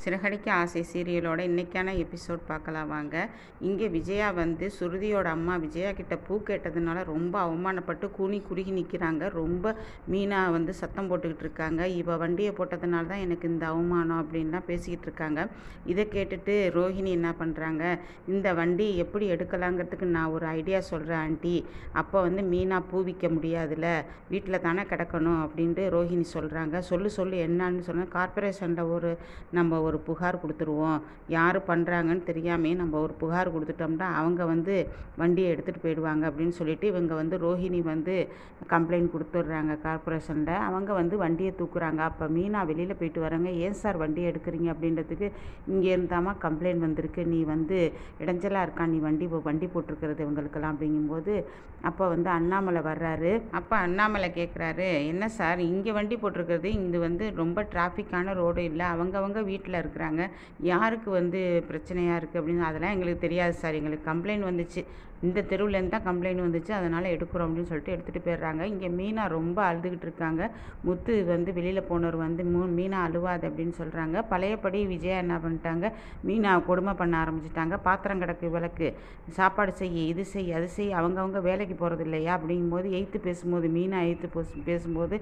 சிறகடிக்க ஆசை சீரியலோட இன்றைக்கான எபிசோட் பார்க்கலாம் வாங்க. இங்கே விஜயா வந்து சுருதியோட அம்மா விஜயா கிட்ட பூ கேட்டதுனால ரொம்ப அவமானப்பட்டு கூனி குறுகி நிற்கிறாங்க. ரொம்ப மீனா வந்து சத்தம் போட்டுக்கிட்டு இருக்காங்க. இவ வண்டியை போட்டதுனால தான் எனக்கு இந்த அவமானம் அப்படின்லாம் பேசிக்கிட்டு இருக்காங்க. இதை கேட்டுட்டு ரோஹிணி என்ன பண்ணுறாங்க, இந்த வண்டி எப்படி எடுக்கலாங்கிறதுக்கு நான் ஒரு ஐடியா சொல்கிறேன் ஆண்டி. அப்போ வந்து மீனா பூ விற்க முடியாதுல்ல, வீட்டில் தானே கிடக்கணும் அப்படின்ட்டு ரோஹிணி சொல்கிறாங்க. சொல்லு என்னான்னு சொன்னால், கார்பரேஷனில் நம்ம ஒரு புகார் கொடுத்துருவோம். யார் பண்ணுறாங்கன்னு தெரியாமே நம்ம ஒரு புகார் கொடுத்துட்டோம்னா அவங்க வந்து வண்டியை எடுத்துகிட்டு போயிடுவாங்க அப்படின்னு சொல்லிட்டு இவங்க வந்து ரோஹிணி வந்து கம்ப்ளைண்ட் கொடுத்துட்றாங்க கார்பரேஷனில். அவங்க வந்து வண்டியை தூக்குறாங்க. அப்போ மீனா வெளியில் போயிட்டு வராங்க. ஏன் சார் வண்டியை எடுக்கிறீங்க அப்படின்றதுக்கு, இங்கே இருந்தாமா கம்ப்ளைண்ட் வந்திருக்கு, நீ வந்து இடைஞ்சலாக இருக்கா, நீ வண்டி போட்டிருக்கிறது இவங்களுக்கெல்லாம் அப்படிங்கும்போது அப்போ வந்து அண்ணாமலை வர்றாரு. அப்போ அண்ணாமலை கேட்குறாரு, என்ன சார் இங்கே வண்டி போட்டிருக்கிறது, இது வந்து ரொம்ப டிராஃபிக்கான ரோடு இல்லை, அவங்கவங்க வீட்டில் இருக்கிறாங்க, யாருக்கு வந்து பிரச்சனையாக இருக்குது அப்படின்னு அதெல்லாம் எங்களுக்கு தெரியாது சார், எங்களுக்கு கம்ப்ளைண்ட் வந்துச்சு, இந்த தெருவுலேருந்து தான் கம்ப்ளைண்ட் வந்துச்சு, அதனால் எடுக்கிறோம் அப்படின்னு சொல்லிட்டு எடுத்துகிட்டு போயிடுறாங்க. இங்கே மீனா ரொம்ப அழுதுகிட்டு இருக்காங்க. முத்து வந்து வெளியில் போனவர் வந்து மீனா அழுவாது அப்படின்னு சொல்கிறாங்க. பழையபடி விஜயா என்ன பண்ணிட்டாங்க, மீனா கொடுமை பண்ண ஆரம்பிச்சிட்டாங்க. பாத்திரம் கிடக்கு விளக்கு, சாப்பாடு செய், இது செய், அது செய், அவங்கவுங்க வேலைக்கு போகிறது இல்லையா அப்படிங்கும்போது எய்த்து பேசும்போது மீனா பேசும்போது,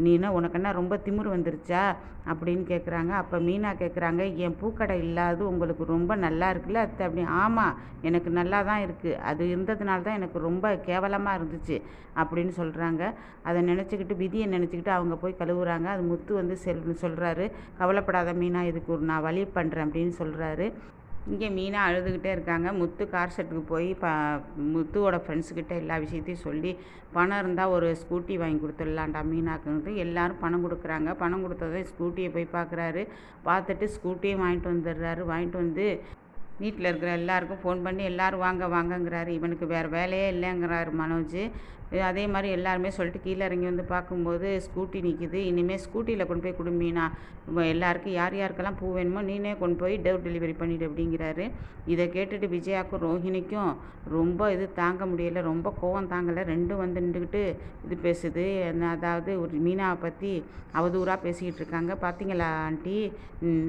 நீனா உனக்குன்னா ரொம்ப திமிரு வந்துருச்சா அப்படின்னு கேட்குறாங்க. அப்போ மீனா கேட்குறாங்க, என் பூக்கடை இல்லாது உங்களுக்கு ரொம்ப நல்லா இருக்குல்ல அத்தை அப்படி. ஆமாம், எனக்கு நல்லா தான் இருக்குது, அது இருந்ததுனால தான் எனக்கு ரொம்ப கேவலமாக இருந்துச்சு அப்படின்னு சொல்கிறாங்க. அதை நினச்சிக்கிட்டு விதியை நினச்சிக்கிட்டு அவங்க போய் கழுவுறாங்க. அது முத்து வந்து சொல்கிறாரு, கவலைப்படாத மீனா, இதுக்கு நான் வழி பண்ணுறேன் அப்படின்னு சொல்கிறாரு. இங்கே மீனா அழுதுகிட்டே இருக்காங்க. முத்து கார் ஷெட்டுக்கு போய் முத்துவோட ஃப்ரெண்ட்ஸுக்கிட்ட எல்லா விஷயத்தையும் சொல்லி, பணம் இருந்தால் ஒரு ஸ்கூட்டி வாங்கி கொடுத்துடலான்டா மீனாக்குன்ட்டு எல்லாரும் பணம் கொடுக்குறாங்க. பணம் கொடுத்ததை ஸ்கூட்டியை போய் பார்க்குறாரு. பார்த்துட்டு ஸ்கூட்டியும் வாங்கிட்டு வந்துடுறாரு. வாங்கிட்டு வந்து வீட்டில் இருக்கிற எல்லாருக்கும் ஃபோன் பண்ணி எல்லோரும் வாங்கங்கிறாரு. இவனுக்கு வேறு வேலையே இல்லைங்கிறாரு மனோஜ். அதே மாதிரி எல்லாருமே சொல்லிட்டு கீழே இறங்கி வந்து பார்க்கும்போது ஸ்கூட்டி நிற்கிது. இனிமேல் ஸ்கூட்டியில் கொண்டு போய் கொடு மீனா, எல்லாருக்கும் யார் யாருக்கெல்லாம் பூ வேணுமோ நீனே கொண்டு போய் டோர் டெலிவரி பண்ணிவிடு அப்படிங்கிறாரு. இதை கேட்டுட்டு விஜயாவுக்கும் ரோஹிணிக்கும் ரொம்ப இது தாங்க முடியலை, ரொம்ப கோவம் தாங்கலை. ரெண்டும் வந்து நின்றுக்கிட்டு இது பேசுது. அதாவது ஒரு மீனாவை பற்றி அவதூறாக பேசிக்கிட்டு இருக்காங்க. பார்த்தீங்களா ஆண்டி,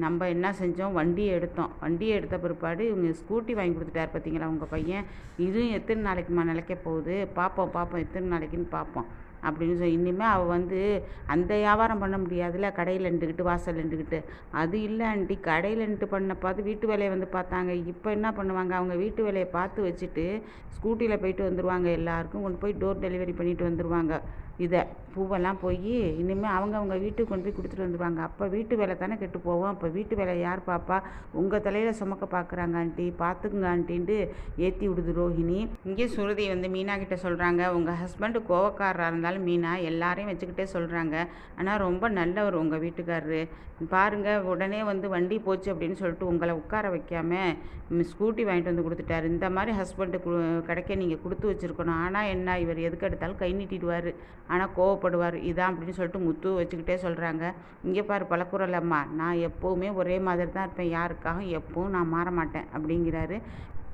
நம்ம என்ன செஞ்சோம், வண்டியை எடுத்த பிற்பாடு இவங்க ஸ்கூட்டி வாங்கி கொடுத்துட்டார் பார்த்தீங்களா உங்கள் பையன், இதுவும் எத்தனை நாளைக்குமா நிலைக்க போகுது, பார்ப்போம் எத்தனை நாளைக்குன்னு பார்ப்போம் அப்படின்னு சொல்லி. இனிமேல் அவள் வந்து அந்த வியாபாரம் பண்ண முடியாதுல்ல, கடையில் நின்றுக்கிட்டு வாசல் நின்றுக்கிட்டு. அது இல்லை ஆண்டி, கடையில் நின்று பண்ண பார்த்து வீட்டு வேலையை வந்து பார்த்தாங்க. இப்போ என்ன பண்ணுவாங்க, அவங்க வீட்டு வேலையை பார்த்து வச்சுட்டு ஸ்கூட்டியில் போயிட்டு வந்துடுவாங்க, எல்லாருக்கும் கொண்டு போய் டோர் டெலிவரி பண்ணிட்டு வந்துடுவாங்க. இதை பூவெல்லாம் போய் இனிமேல் அவங்க வீட்டுக்கு கொண்டு போய் கொடுத்துட்டு வந்துடுவாங்க. அப்போ வீட்டு வேலை தானே கெட்டு போவோம். அப்போ வீட்டு வேலை யார் பாப்பா, உங்கள் தலையில் சுமக்க பார்க்குறாங்க ஆண்டி, பார்த்துக்குங்க ஆண்டின்ட்டு ஏற்றி விடுது ரோஹிணி. இங்கே சுருதி வந்து மீனா கிட்ட சொல்கிறாங்க, உங்கள் ஹஸ்பண்டு கோவக்காரராக இருந்தாலும் மீனா எல்லாரையும் வச்சுக்கிட்டே சொல்கிறாங்க, ஆனால் ரொம்ப நல்லவர் உங்கள் வீட்டுக்காரரு, பாருங்கள் உடனே வந்து வண்டி போச்சு அப்படின்னு சொல்லிட்டு உங்களை உட்கார வைக்காமல் ஸ்கூட்டி வாங்கிட்டு வந்து கொடுத்துட்டாரு. இந்த மாதிரி ஹஸ்பண்டு கிடைக்க நீங்கள் கொடுத்து வச்சுருக்கணும். ஆனால் என்ன, இவர் எதுக்கு எடுத்தாலும் கை நீட்டிடுவார், ஆனால் கோவப்படுவார், இதான் அப்படின்னு சொல்லிட்டு முத்து வச்சுக்கிட்டே சொல்கிறாங்க. இங்கே பாரு பழக்குறல் அம்மா, நான் எப்போவுமே ஒரே மாதிரி தான் இருப்பேன், யாருக்காகவும் எப்பவும் நான் மாற மாட்டேன் அப்படிங்கிறாரு.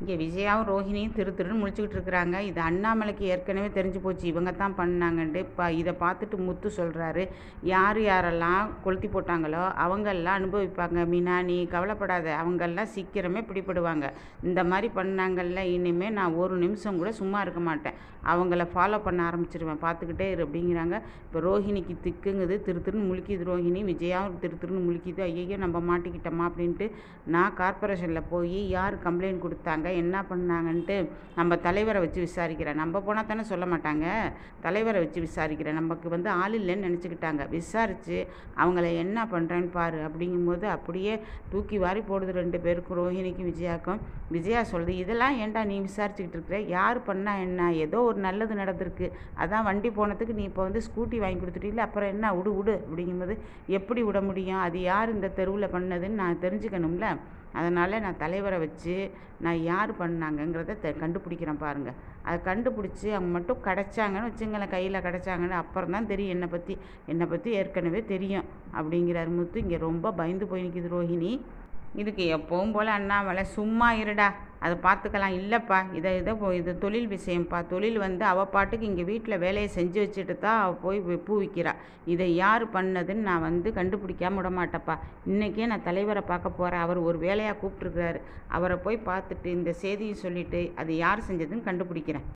இங்கே விஜயாவும் ரோஹிணியும் திருன்னு முழிச்சுக்கிட்டு இருக்கிறாங்க. இது அண்ணாமலைக்கு ஏற்கனவே தெரிஞ்சு போச்சு, இவங்க தான் பண்ணாங்கன்ட்டு. இதை பார்த்துட்டு முத்து சொல்கிறாரு, யாரெல்லாம் கொளுத்தி போட்டாங்களோ அவங்கெல்லாம் அனுபவிப்பாங்க மீனா, நீ கவலைப்படாத, அவங்கெல்லாம் சீக்கிரமே பிடிபடுவாங்க. இந்த மாதிரி பண்ணாங்கல்ல, இனிமேல் நான் ஒரு நிமிஷம் கூட சும்மா இருக்க மாட்டேன், அவங்கள ஃபாலோ பண்ண ஆரம்பிச்சிருவேன், பார்த்துக்கிட்டே இரு அப்படிங்கிறாங்க. இப்போ ரோஹிணிக்கு திக்குங்குது, திருன்னு முழிக்குது ரோஹிணி. விஜயாவும் திருன்னு முழிக்குது, ஐயோ நம்ம மாட்டிக்கிட்டோமா அப்படின்ட்டு. நான் கார்பரேஷனில் போய் யார் கம்ப்ளைண்ட் கொடுத்தாங்க, என்ன பண்ணாங்கன்ட்டு நம்ம தலைவரை வச்சு விசாரிக்கிறேன். நம்ம போனால் தானே சொல்ல மாட்டாங்க, தலைவரை வச்சு விசாரிக்கிறேன், நமக்கு வந்து ஆள் இல்லைன்னு நினச்சிக்கிட்டாங்க, விசாரித்து அவங்கள என்ன பண்ணுறேன்னு பாரு அப்படிங்கும்போது அப்படியே தூக்கி வாரி போடுது ரெண்டு பேருக்கும், ரோஹிணிக்கும் விஜயாக்கும். விஜயா சொல்லுது, இதெல்லாம் ஏன்டா நீ விசாரிச்சுக்கிட்டு இருக்கிற, யார் பண்ணால் என்ன, ஏதோ ஒரு நல்லது நடந்திருக்கு, அதான் வண்டி போனதுக்கு நீ இப்போ வந்து ஸ்கூட்டி வாங்கி கொடுத்துட்டீங்களா, அப்புறம் என்ன விடு அப்படிங்கும்போது, எப்படி விட முடியும், அது யார் இந்த தெருவில் பண்ணதுன்னு நான் தெரிஞ்சுக்கணும்ல, அதனால் நான் தலைவரை வச்சு நான் யார் பண்ணாங்கங்கிறத கண்டுபிடிக்கிறேன் பாருங்கள். அதை கண்டுபிடிச்சி அவங்க மட்டும் கிடச்சாங்கன்னு வச்சுங்களேன், கையில் கிடச்சாங்கன்னு அப்புறம் தான் தெரியும் என்னை பற்றி ஏற்கனவே தெரியும் அப்படிங்கிறார் முத்து. இங்கே ரொம்ப பயந்து போய் நிற்கிது ரோஹிணி. இதுக்கு எப்பவும் போல் அண்ணாமலை சும்மா இருடா, அதை பார்த்துக்கலாம். இல்லைப்பா, இது தொழில் விஷயம்ப்பா. தொழில் வந்து அவள் பாட்டுக்கு இங்கே வீட்டில் வேலையை செஞ்சு வச்சுட்டு தான் அவள் போய் பூ விற்கிறா. இதை யார் பண்ணதுன்னு நான் வந்து கண்டுபிடிக்காம விட மாட்டேப்பா. இன்றைக்கே நான் தலைவரை பார்க்க போகிறேன். அவர் ஒரு வேலையாக கூப்பிட்ருக்கிறாரு. அவரை போய் பார்த்துட்டு இந்த செய்தியை சொல்லிவிட்டு அது யார் செஞ்சதுன்னு கண்டுபிடிக்கிறேன்.